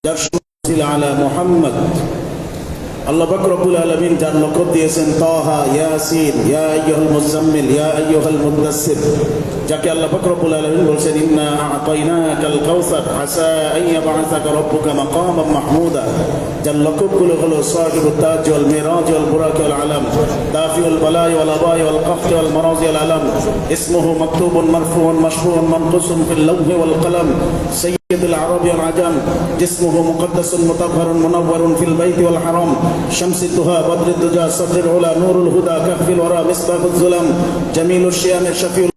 على محمد আল্লাহ পাক রব্বুল আলামিন যার লকব দিয়েছেন তাহা, ইয়াসিন, ইয়া আইয়ুহাল মুজাম্মিল, ইয়া আইয়ুহাল মুদাসসির, যাকে আল্লাহ পাক রব্বুল আলামিন বলেছেন ইন্না আ'তাইনাকাল কাউসার আসা আন ইয়াব'আসাকা রাব্বুকা মাকামান মাহমুদা, যার লকবগুলো হলো সাহিবুত তাজ ওয়াল মিরাজ ওয়াল বুরাক ওয়াল আলাম, দাফিউল বালাই ওয়াল আবাই ওয়াল কহত ওয়াল মারাজি ওয়াল আলাম, ইসমুহু মাকতুবুন মারফুউন মাশফুউন মানকুসুন ফিল লাওহি ওয়াল কলম, سيد العرب والعجم، جسمه مقدس مطهر منور في البيت والحرم، شمس الضحى بدر الدجى صدر العلا نور الهدى كهف الورى مصباح الظلم، جميل الشيام شفيع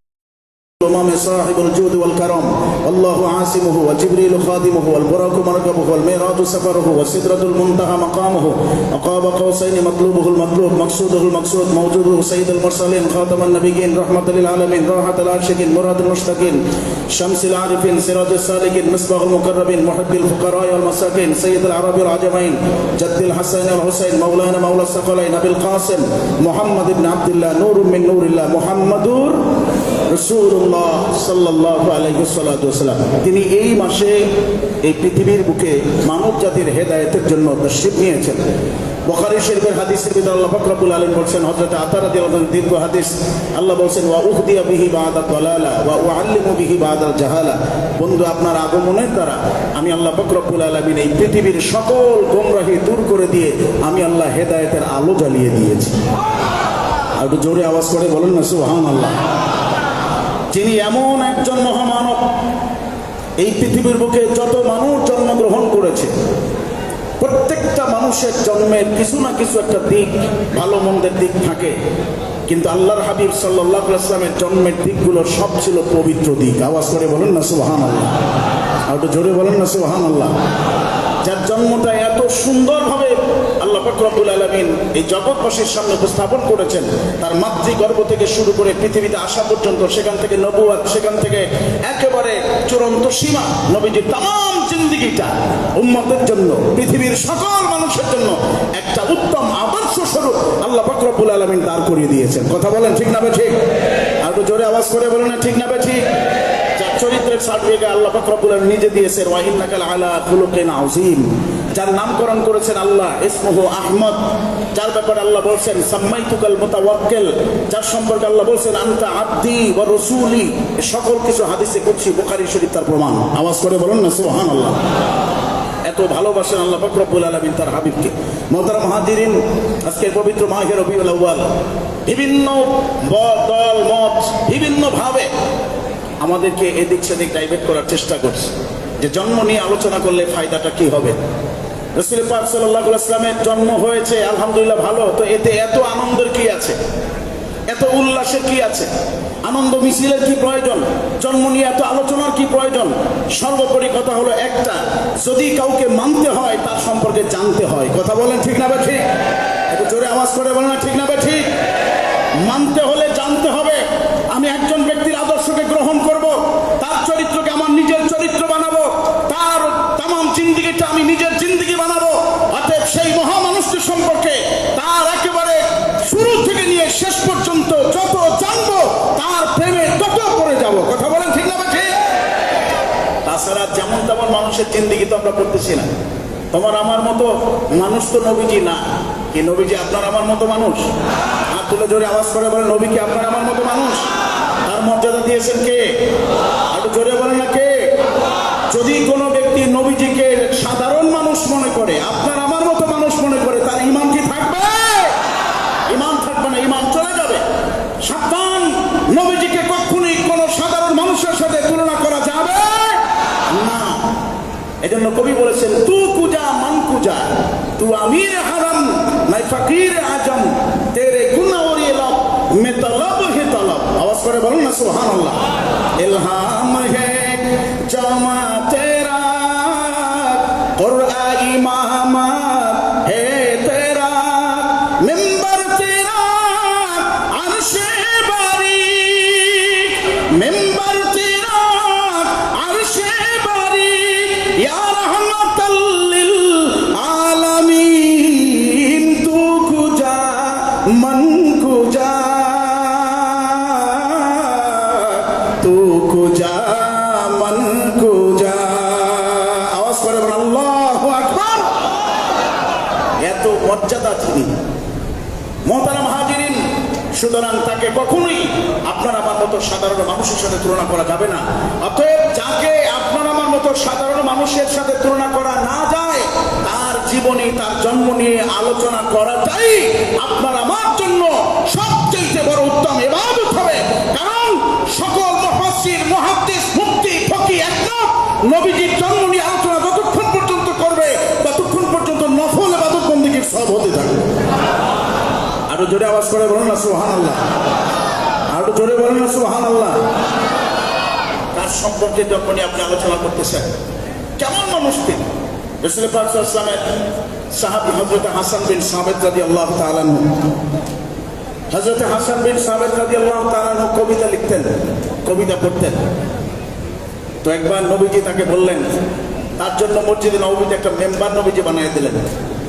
الأمم صاحب الجود والكرم، والله عاصمه وجبريل خادمه والبراق مركبه والميراج سفره والسدرة المنتهى مقامه، وقاب قوسين مطلوبه المطلوب مقصوده المقصود موجوده سيد المرسلين خاتم النبيين رحمة للعالمين راحة العاشقين مراد المشتاقين شمس العارفين سراج السالكين مصباح المقربين محب الفقراء والمساكين سيد العرب والعجمين جد الحسن والحسين مولانا مولى الثقلين أبي القاسم محمد بن عبد الله نور من نور الله محمد রাসূলুল্লাহ সাল্লাল্লাহু আলাইহি ওয়াসাল্লাম। তিনি এই মাসে এই পৃথিবীর বুকে মানব জাতির হেদায়েতের জন্য তাশরীফ নিয়েছেন। বুখারী শরীফের হাদিসের ভিতরে আল্লাহ পাক রব্বুল আলামিন বলেন, হযরত আতা রাদিয়াল্লাহু আনহু দীর্ঘ হাদিস, আল্লাহ বলেন ওয়া উহদিয়া বিহি বা'দা দালালা ওয়া উআল্লিমু বিহি বা'দা জাহালা, বন্ধু আপনার আগমনের দ্বারা আমি আল্লাহ পাক রব্বুল আলামিন এই পৃথিবীর সকল গোমরাহি দূর করে দিয়ে আমি আল্লাহ হেদায়েতের আলো জ্বালিয়ে দিয়েছি। আর একটু জোরে আওয়াজ করে বলেন না সুবহানাল্লাহ। যিনি এমন একজন মহামানব, এই পৃথিবীর বুকে যত মানুষ জন্মগ্রহণ করেছে প্রত্যেকটা মানুষের জন্মের কিছু না কিছু একটা দিক, ভালো মন্দের দিক থাকে, কিন্তু আল্লাহর হাবিব সাল্লাল্লাহু আলাইহি ওয়াসাল্লামের জন্মের দিকগুলো সব ছিল পবিত্র দিক। আওয়াজ করে বলেন না সুবহানাল্লাহ। আর একটু জোরে বলেন না সুবহানাল্লাহ। যার জন্মটা এত সুন্দরভাবে আল্লাহ পাক রব্বুল আলামিন এই জগৎবাসীর সামনে উপস্থাপন করেছেন, তার মাতৃগর্ভ থেকে শুরু করে পৃথিবীতে আসা পর্যন্ত, সেখান থেকে নবুয়ত, সেখান থেকে একেবারে চূড়ান্ত সীমা, নবীজির তাম জিন্দেগিটা উম্মতের জন্য, পৃথিবীর সকল মানুষের জন্য একটা উত্তম আদর্শ স্বরূপ আল্লাহ পাক রব্বুল আলামিন দাঁড় করিয়ে দিয়েছেন। কথা বলেন ঠিক না ঠিক? আর একটু জোরে আওয়াজ করে বলেন না ঠিক না ঠিক? চরিত্রের সার্টিফিকেট আল্লাহ পাক রব্বুল আলামিন নিজে দিয়েছেন, ওয়া ইন্নাকা লাআলা খুলুকিন আযীম। যার নামকরণ করেছেন আল্লাহ, ইসমুহু আহমদ, যার ব্যাপারে আল্লাহ বলছেন সাম্মাইতুকাল মুতাওয়াক্কিল, যার সম্পর্কে আল্লাহ বলছেন আনতা আবদি ওয়া রাসূলি। সকল কিছু হাদিসে কুদসি, বুখারী শরীফ তার প্রমাণ। আওয়াজ করে বলেন না সুবহানাল্লাহ। এত ভালোবাসেন আল্লাহ পাক রব্বুল আলামিন তার হাবিবকে। মুহতারাম মুহাদ্দিরিন, আজকের পবিত্র মাহে রবিউল আউয়াল বিভিন্ন দল মত বিভিন্ন ভাবে আমাদেরকে এদিক সেদিক ডাইভার্ট করার চেষ্টা করছে, যে জন্ম নিয়ে আলোচনা করলে ফায়দাটা কি হবে। রাসূল পাক সাল্লাল্লাহু আলাইহি ওয়াসাল্লামের জন্ম হয়েছে, আলহামদুলিল্লাহ ভালো, তো এতে এত আনন্দের কি আছে, এত উল্লাসের কি আছে, আনন্দ মিছিলের কি প্রয়োজন, জন্ম নিয়ে এত আলোচনার কি প্রয়োজন? সর্বোপরি কথা হলো একটা, যদি কাউকে মানতে হয় তার সম্পর্কে জানতে হয়। কথা বলেন ঠিক না বা ঠিক? একটু জোরে আওয়াজ করে বলেন না ঠিক না বা ঠিক? মানতে হলে জানতে হবে। আমি একজন ব্যক্তির আদর্শকে গ্রহণ করব, তার চরিত্রকে আমার নিজের চরিত্র বানাবো, তার তামাম জিন্দেগিটা আমি নিজের জিন্দেগি বানাবো। অতএব সেই মহামানুষটির সম্পর্কে তার একেবারে শুরু থেকে নিয়ে শেষ পর্যন্ত যত জানবো তার প্রেমে তত পড়ে যাব। কথা বলেন ঠিক না ঠিক? তাছাড়া যেমন তেমন মানুষের জিন্দেগি তো আমরা পড়তেছি না। তোমার আমার মতো মানুষ তো নবীজি না। কি নবীজি আপনার আমার মতো মানুষ? হাত তুলে জোরে আওয়াজ করে বলেন, নবী কি আপনার আমার মতো মানুষ? তার মর্যাদা দিয়েছেন কে? একটু জোরে বলেন না কে? যদি কোনো ব্যক্তি নবীজিকে সাধারণ মানুষ মনে করে, আপনার আমার মতো মানুষ মনে করে, তার ঈমান কি থাকবে? ঈমান থাকবে না, ঈমান চলে যাবে। সাবধান, নবীজিকে কখনোই কোনো সাধারণ মানুষের সাথে তুলনা করা যাবে না। এজন্য কবি বলেছেন, তু কুজা মান কুজা, তু আমির হারাম নাই ফকির আজম, তেরে গুনাহ और ये लब में तलब है तलब। आवाज করে বলুন না সুবহানাল্লাহ। ইলহাম है जमा तेरा कुरआन इमाम है तेरा मिंबर तेरा अर्श बारी मिंबर तेरा अर्श बारी या रहमतल लिल आलमीन तू कुजा मन कुजा तू कुजा मन कुजा মর্যাদা তিনি। মোহতারাম হাজিরিন, সুতরাং তাকে কখনোই আপনার আমার মতো সাধারণ মানুষের সাথে তুলনা করা যাবে না। অতএব যাকে আপনার আমার মতো সাধারণ মানুষের সাথে তুলনা করা না যায়, তার জীবনী, তার জন্ম নিয়ে আলোচনা করাটাই আপনার আমার জন্য সবচেয়ে বড় উত্তম ইবাদত হবে। কারণ সকল মুফাসসির, মুহাদ্দিস, মুফতি, ফকিহ একমত, নবীজির জন্ম নিয়ে আলোচনা যতক্ষণ পর্যন্ত করবে ততক্ষণ পর্যন্ত নফল ইবাদত বন্দেগীর সব হতে থাকবে। আরো জোরে আওয়াজ করে বলুন না সুবহানাল্লাহ, আরো জোরে বলুন না সুবহানাল্লাহ। তার সম্পর্কে যখনই আপনি আলোচনা করতেছেন, কেমন মানুষ তিনি? রাসূল পাক সাল্লাল্লাহু আলাইহি ওয়াসাল্লামের সাহাবী হযরত হাসান বিন সাবিত রাদিয়াল্লাহু তাআলা আনহু, হযরত হাসান বিন সাবিত রাদিয়াল্লাহু তাআলা আনহু কবিতা লিখতেন, কবিতা পড়তেন। তো একবার নবীজি তাকে বললেন, তার জন্য মসজিদে নববীতে একটা মেম্বার নবীজি বানিয়ে দিলেন,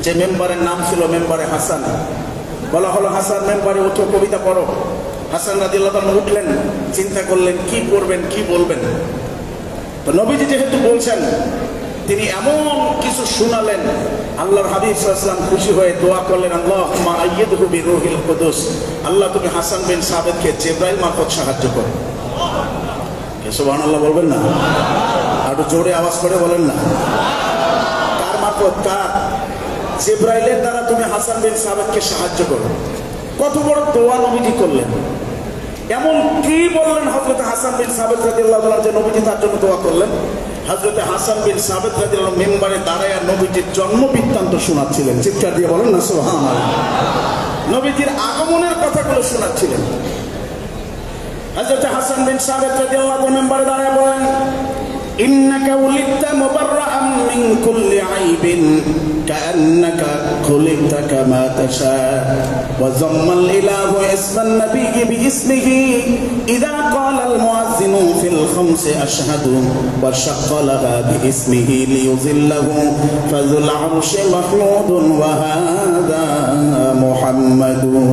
যে মেম্বারের নাম ছিল মেম্বারে হাসান। বলা হলো, হাসান মেম্বারে উঠো, কবিতা পড়ো। হাসান রাদিয়াল্লাহু তাআলা উঠলেন, চিন্তা করলেন কি করবেন, কি বলবেন। তো নবীজি যেহেতু বলছেন, তিনি এমন কিছু শোনালেন, আল্লাহর হাবিব সাল্লাল্লাহু আলাইহি ওয়াসাল্লাম খুশি হয়ে দোয়া করলেন, আল্লাহুম্মা আইয়িদহু বিরূহিল কুদুস, আল্লাহ তুমি হাসান বিন সাবিতকে জিবরাইল মারফত সাহায্য করো। সুবহানাল্লাহ বলবেন না? আরো জোরে আওয়াজ করে বলেন না। কার মারফত? কার? জিবরাইলের দ্বারা তুমি হাসান বিন সাবিতকে সাহায্য করো। কত বড় দোয়া নবীজি করলেন। এমন কি বললেন হযরত হাসান বিন সাবিত রাদিয়াল্লাহু তাআলা যে নবীজি তার জন্য দোয়া করলেন? হযরত হাসান বিন সাবিত রাদিয়াল্লাহু মেম্বারে দাঁড়ায় নবীজির জন্ম বৃত্তান্ত শোনাচ্ছিলেন। চিৎকার দিয়ে বলেন না সুবহানাল্লাহ। নবীজির আগমনের কথাগুলো শোনাচ্ছিলেন। হযরত হাসান বিন সাবিত রাদিয়াল্লাহু তাআলা মেম্বারে দাঁড়ায় বলেন, ইন্নাকা উলিদতা মুবাররাআন মিন কুল্লি আইবিন কাআন্নাকা খুলিকতা কামা তাশা ওয়া যাম্মাল ইলাহু ইসমান নাবিয়্যি বিইসমিহি ইযা ক্বালাল মুয়াজ্জিনু ফিল খামসি আশহাদু ওয়া শাক্কা লাহা বিইসমিহি লিয়ুযিল্লাহু ফাযুল আরশি মাহমুদুন ওয়া হাযা মুহাম্মাদুন।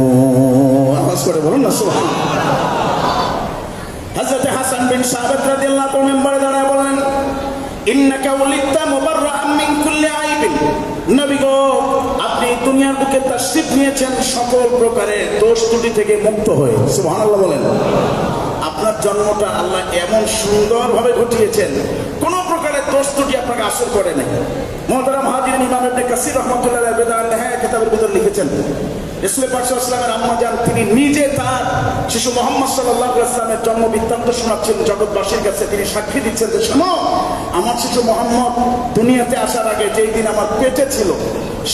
আওয়াজ করে বলুন না সুবহানাল্লাহ। হযরত হাসান বিন সাবিত রাদিয়াল্লাহু তাআলা মেম্বারে দাঁড়ায় বলেন, ইন্নাকা উলিদতা মুবাররাআন মিন কুল্লি আইবিন, নবী গো আপনি দুনিয়ার বুকে তাশরীফ নিয়েছেন সকল প্রকারের দোষ ত্রুটি থেকে মুক্ত হয়ে। সুবহানাল্লাহ বলেন। আপনার জন্মটা আল্লাহ এমন সুন্দরভাবে ঘটিয়েছেন, কোন প্রকারের দোষ ত্রুটি আপনাকে আসর করে নাই। মুহতারাম হাজিরিন, ইমাম ইবনে কাসির রাহমাতুল্লাহ আলাইহি বেদান নেহায়া কিতাবের ভিতর লিখেছেন, রাসূল পাক সাল্লাল্লাহু আলাইহি ওয়াসাল্লামের আম্মা জান তিনি নিজে তার শিশু মুহাম্মদ সাল্লাল্লাহু আলাইহি ওয়াসাল্লামের জন্ম বৃত্তান্ত শোনাচ্ছেন জগৎবাসীর কাছে। তিনি সাক্ষী দিচ্ছেন যে শোনো, আমার শিশু মুহাম্মদ দুনিয়াতে আসার আগে যেই দিন আমার পেটে ছিল,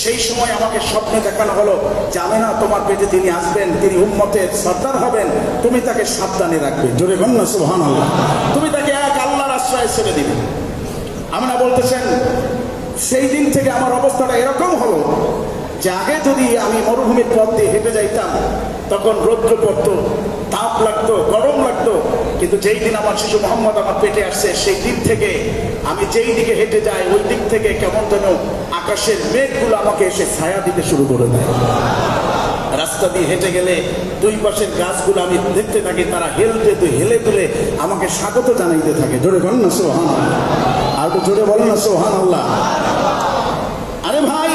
সেই সময় আমাকে স্বপ্নে দেখানো হলো, জানে না তোমার পেটে তিনি আসবেন, তিনি উম্মতের সর্দার হবেন, তুমি তাকে সাবধানে রাখবে। জোরে বলুন না সুবহানাল্লাহ। তুমি তাকে এক আল্লাহর আশ্রয়ে ছেড়ে দিবে। আমরা বলতেছেন, সেই দিন থেকে আমার অবস্থাটা এরকম হলো যে আগে যদি আমি মরুভূমির পথ দিয়ে হেঁটে যাইতাম, তখন রৌদ্র পড়তো, তাপ লাগতো, গরম লাগতো। কিন্তু যেই দিন আমার শিশু মুহাম্মদ আমার পেটে আসছে, সেই দিন থেকে আমি যেই দিকে হেঁটে যাই, ওই দিক থেকে কেমন যেন আকাশের মেঘগুলো আমাকে এসে ছায়া দিতে শুরু করে দেয়। রাস্তা দিয়ে হেঁটে গেলে দুই পাশের গাছগুলো আমি দেখতে থাকি, তারা হেলে দুলে আমাকে স্বাগত জানাইতে থাকে। জোরে বলেন না সুবহানাল্লাহ। আর তো জোরে বলেন না সুবহানাল্লাহ। আরে ভাই,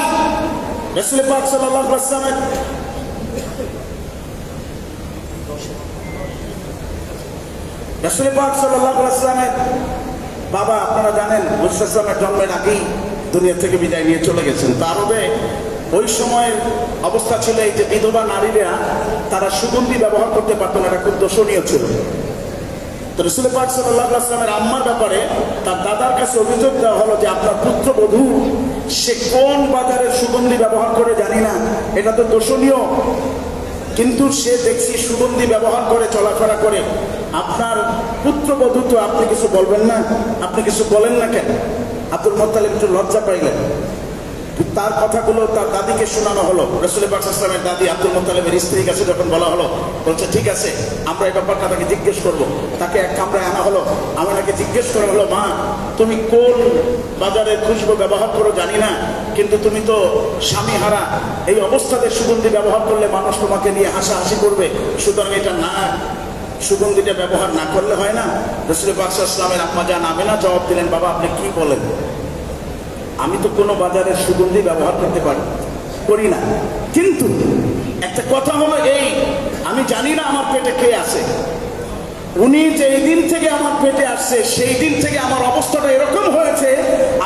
রাসূল পাক সাল্লাল্লাহু আলাইহি ওয়াসাল্লাম রাসূল পাক সাল্লাল্লাহু আলাইহি ওয়াসাল্লামের বাবা, আপনারা জানেন, রাসূলের জন্মের আগেই দুনিয়া থেকে বিদায় নিয়ে চলে গেছেন। তারপরে ওই সময়ের অবস্থা ছিল এই যে বিধবা নারীরা তারা সুগন্ধি ব্যবহার করতে পারতো না, এটা খুব দোষণীয় ছিল। তো রাসূল পাক সাল্লাল্লাহু আলাইহি ওয়াসাল্লামের আম্মার ব্যাপারে তার দাদার কাছে অভিযোগ দেওয়া হলো যে আপনার পুত্রবধূ সে কোন বাজারের সুগন্ধি ব্যবহার করে জানি না, এটা তো দোষণীয়, কিন্তু সে দেখছি সুগন্ধি ব্যবহার করে চলাফেরা করে। আপনার পুত্রবধূ তো আপনি কিছু বলবেন না, আপনি কিছু বলেন না কেন? আব্দুল মুত্তালিব একটু লজ্জা পাইলেন। তার কথাগুলো তার দাদিকে শোনানো হলো। রাসূল পাক সাল্লাল্লাহু আলাইহি ওয়াসাল্লামের দাদি আব্দুল মুত্তালিবের স্ত্রীর কাছে যখন বলা হলো, বলছে ঠিক আছে, আমরা এই ব্যাপারটা তাকে জিজ্ঞেস করবো। তাকে এক কামরায় আনা হলো, আমাকে জিজ্ঞেস করা হলো, মা তুমি কোন বাজারের খুশবু ব্যবহার করো জানি না, কিন্তু তুমি তো স্বামী হারা, এই অবস্থাতে সুগন্ধি ব্যবহার করলে মানুষ তোমাকে নিয়ে হাসাহাসি করবে, সুতরাং এটা না, সুগন্ধিটা ব্যবহার না করলে হয় না। রাসূল পাক সাল্লাল্লাহু আলাইহি ওয়াসাল্লামের আম্মা জান আমেনা জবাব দিলেন, বাবা আপনি কি বলেন, আমি তো কোনো বাজারের সুগন্ধি ব্যবহার করতে পারি, করি না। কিন্তু একটা কথা হলো এই, আমি জানি না আমার পেটে কে আছে। উনি যেই দিন থেকে আমার পেটে আসছে সেই দিন থেকে আমার অবস্থাটা এরকম হয়েছে,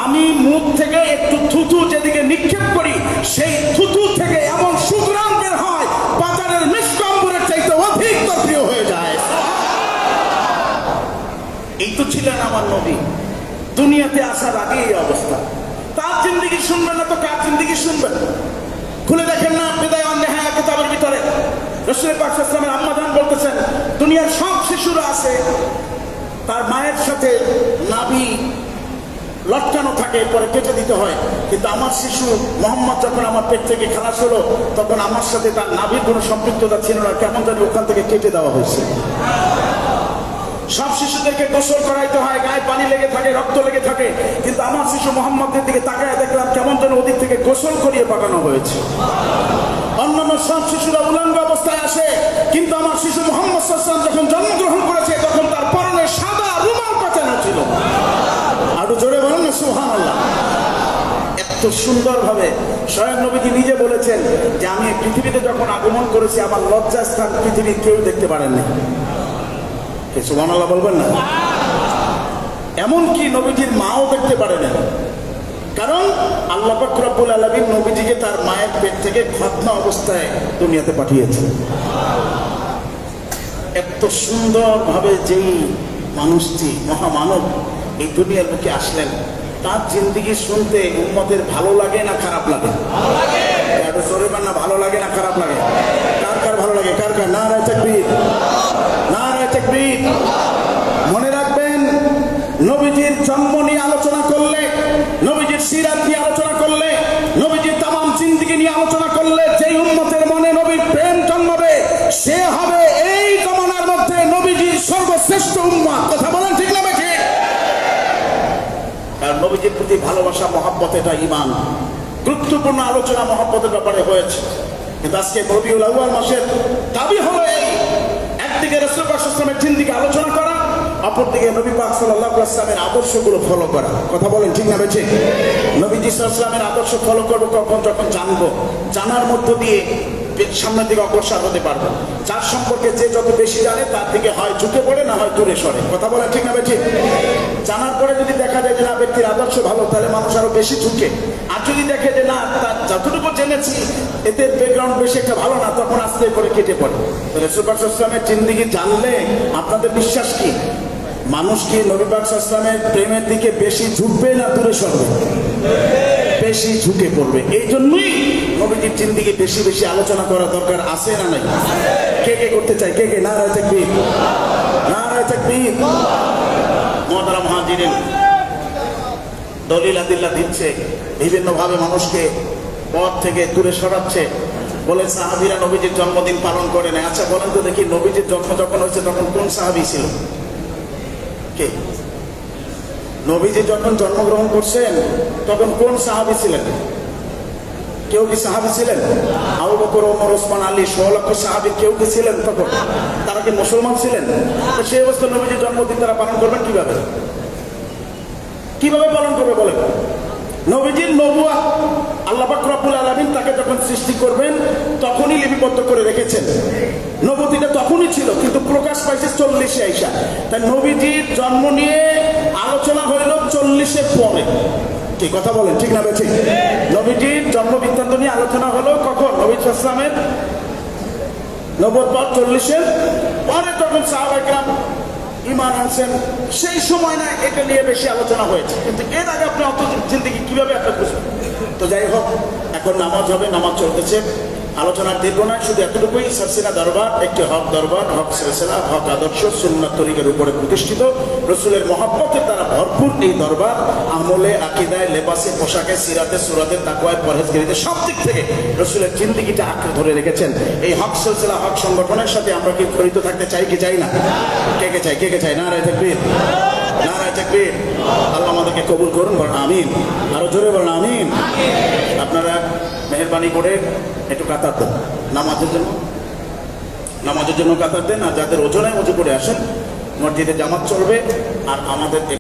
আমি মুখ থেকে একটু থুতু যেদিকে নিক্ষেপ করি সেই থুতু থেকে এমন সুঘ্রাণ বের হয় বাজারের মিষ্টাম্বরের চাইতে অধিক প্রিয় হয়ে যায়। এই তো ছিলেন আমার নবী, দুনিয়াতে আসার আগে এই অবস্থা। তার জিন্দেগি শুনবেন না তো কার জিন্দেগি শুনবেন? খুলে দেখেন না বিদায় অন্যায় কিতাবের ভিতরে রাসূল পাক সাল্লাল্লাহু আলাইহি ওয়াসাল্লামের আম্মা জান বলতেছেন, দুনিয়ার সব শিশুরা আছে তার মায়ের সাথে নাভি লটকানো থাকে, পরে কেটে দিতে হয়, কিন্তু আমার শিশু মোহাম্মদ যখন আমার পেট থেকে খালাস হলো তখন আমার সাথে তার নাভির কোনো সম্পৃক্ততা ছিল না, কেমন জানি ওখান থেকে কেটে দেওয়া হয়েছে। সব শিশুদেরকে গোসল করাইতে হয়, গায়ে পানি লেগে থাকে, রক্ত লেগে থাকে, কিন্তু আমার শিশু মোহাম্মদের দিকে তাকায় দেখলাম কেমন যেন ওদিক থেকে গোসল করিয়ে পাঠানো হয়েছে। অন্যান্য সব শিশুরা উলঙ্গ অবস্থায় আসে, কিন্তু আমার শিশু মোহাম্মদ সাল্লাল্লাহু আলাইহি ওয়াসাল্লাম যখন জন্মগ্রহণ করেছে তখন তার পরনে সাদা রুমাল পাঠানো ছিল। আরো জোরে বলেন না সুবহানাল্লাহ। এত সুন্দরভাবে স্বয়ং নবীজি নিজে বলেছেন যে আমি পৃথিবীতে যখন আগমন করেছি আমার লজ্জাস্থান পৃথিবীর কেউ দেখতে পারেননি। সুবহানাল্লাহ বলবেন না? এমনকি নবীজির মাও দেখতে পারেন, কারণ আল্লাহ পাক রব্বুল আলামিন নবীজিকে তার মায়ের পেট থেকে খতনা অবস্থায় দুনিয়াতে পাঠিয়েছে। এত সুন্দরভাবে যেই মানুষটি মহামানব এই দুনিয়ার বুকে আসলেন, তার জিন্দেগি শুনতে উম্মতের ভালো লাগে না খারাপ লাগে? না ভালো লাগে না খারাপ লাগে? কার কার ভালো লাগে? কার কার? নারায়ে তাকবীর, নারায়ে তাকবীর। মনে রাখবেন, নবীজির জন্ম নিয়ে আলোচনা করলে, নবীজির সিরাত নিয়ে আলোচনা করলে, নবীজির তামাম জিন্দেগি নিয়ে আলোচনা করলে যেই উম্মতের মনে নবীর প্রেম জন্মাবে সে হবে এই জমানার মধ্যে নবীজির সর্বশ্রেষ্ঠ উম্মত। কথা বলেন ঠিক না বেঠিক? কারণ নবীজির প্রতি ভালোবাসা, মহব্বত, এটা ঈমান। গুরুত্বপূর্ণ আলোচনা মহব্বতের ব্যাপারে হয়েছে, কিন্তু আজকে রবিউল আউয়াল মাসের দাবি হলো এই, একদিকে রাসূল পাক সাল্লাল্লাহু আলাইহি ওয়াসাল্লামের জিন্দেগি আলোচনা করা, অপরদিকে নবী পাক সাল্লাল্লাহু আলাইহি ওয়াসাল্লামের আদর্শগুলো ফলো করা। কথা বলেন ঠিক না বেঠিক? নবীজি সাল্লাল্লাহু আলাইহি ওয়াসাল্লামের আদর্শ ফলো করবো কখন? যখন জানবো, জানার মধ্য দিয়ে সামনের দিকে অগ্রসর হতে পারবো। যার সম্পর্কে যে যত বেশি জানে তার দিকে হয় ঝুঁকে পড়ে, না হয় দূরে সরে। কথা বলেন ঠিক না বেঠিক? জানার পরে যদি দেখা যায় যে না ব্যক্তির আদর্শ ভালো, তাহলে মানুষ আরো বেশি ঝুঁকে। আর যদি দেখে যে না, তার যতটুকু জেনেছি এদের ব্যাকগ্রাউন্ড বেশি একটা ভালো না, তখন আস্তে করে কেটে পড়ে। রাসূল পাক সাল্লাল্লাহু আলাইহি ওয়াসাল্লামের জিন্দেগি জানলে আপনাদের বিশ্বাস কি মানুষ কি নবী পাক সাল্লাল্লাহু আলাইহি ওয়াসাল্লামের প্রেমের দিকে বেশি ঝুঁকবে না দূরে সরবে? বেশি ঝুঁকে পড়বে। এই জন্যই নবীজির জিন্দেগি বেশি বেশি আলোচনা করা দরকার আছে না নাই? কে কে করতে চায়? কে কে? নারায়ে তাকবীর, নারায়ে তাকবীর। মুহতারাম হাজিরিন, দলিল আদিল্লা দিচ্ছে, বিভিন্ন ভাবে মানুষকে পথ থেকে দূরে সরাচ্ছে। বলে সাহাবীরা নবীজির জন্মদিন পালন করে না। আচ্ছা বলেন তো দেখি, নবীজির জন্ম যখন হয়েছে তখন কোন সাহাবী ছিল? কে? নবীজি যখন জন্মগ্রহণ করছেন তখন কোন সাহাবী ছিলেন? কেউ কি সাহাবী ছিলেন? আবু বকর, ওমর, ওসমান, আলী, ১৬ লক্ষ সাহাবী কেউ কি ছিলেন তখন? তারা কি মুসলমান ছিলেন? তো সেই অবস্থায় নবীজির জন্মদিন তারা পালন করবেন কিভাবে? কিভাবে পালন করবে বলেন? নবীজির নবুয়ত আল্লাহ পাক রব্বুল আলামিন তাকে যখন সৃষ্টি করবেন তখনই লিপিবদ্ধ করে রেখেছেন। নবুয়তটা তখনই ছিল, কিন্তু প্রকাশ পাইছে ৪০-এ আইসা। তাই নবীজির জন্ম নিয়ে আলোচনা হইল ৪০-এর পরে। কি কথা বলেন ঠিক না বেঠিক? নবীজির জন্ম বৃত্তান্ত নিয়ে আলোচনা হলো কখন? নবী সাল্লাল্লাহু আলাইহি ওয়াসাল্লামের নবুয়ত পর ৪০-এর পরে, তখন সাহাবায়ে কেরাম ঈমান আনছেন। সেই সময় না এটা নিয়ে বেশি আলোচনা হয়েছে, কিন্তু এর আগে আপনি অত জিন্দেগি কিভাবে আপনার বুঝবেন? তো যাই হোক, এখন নামাজ হবে, নামাজ চলতেছে, আলোচনার দীর্ঘ নয়, শুধু এতটুকুই। সারসিনা দরবার একটি হক দরবার, হক সিলসিলা, হক আদর্শ, সুন্নাত তরিকার উপরে প্রতিষ্ঠিত, রসুলের মহব্বতের দ্বারা ভরপুর এই দরবার আমলে, আকিদায়, লেবাসে, পোশাকে, সিরাতে, সুরাতে, তাকওয়ায়, পরহেজগারিতে সব দিক থেকে রসুলের জিন্দেগিটা আঁকড়ে ধরে রেখেছেন। এই হক সিলসিলা, হক সংগঠনের সাথে আমরা কি জড়িত থাকতে চাই কি চাই না? কে কে চাই? কে কে চাই? নারায়ে তাকবীর, নারায়ে তাকবীর। আল্লাহ আমাদেরকে কবুল করুন, বলেন আমিন। আরো জোরে বলেন আমিন। আপনারা মেহেরবানি করে একটু কাতার দেন নামাজের জন্য, নামাজের জন্য কাতার দেন। আর যাদের ওজনে উঁচু করে আসেন, মসজিদে জামাত চলবে। আর আমাদের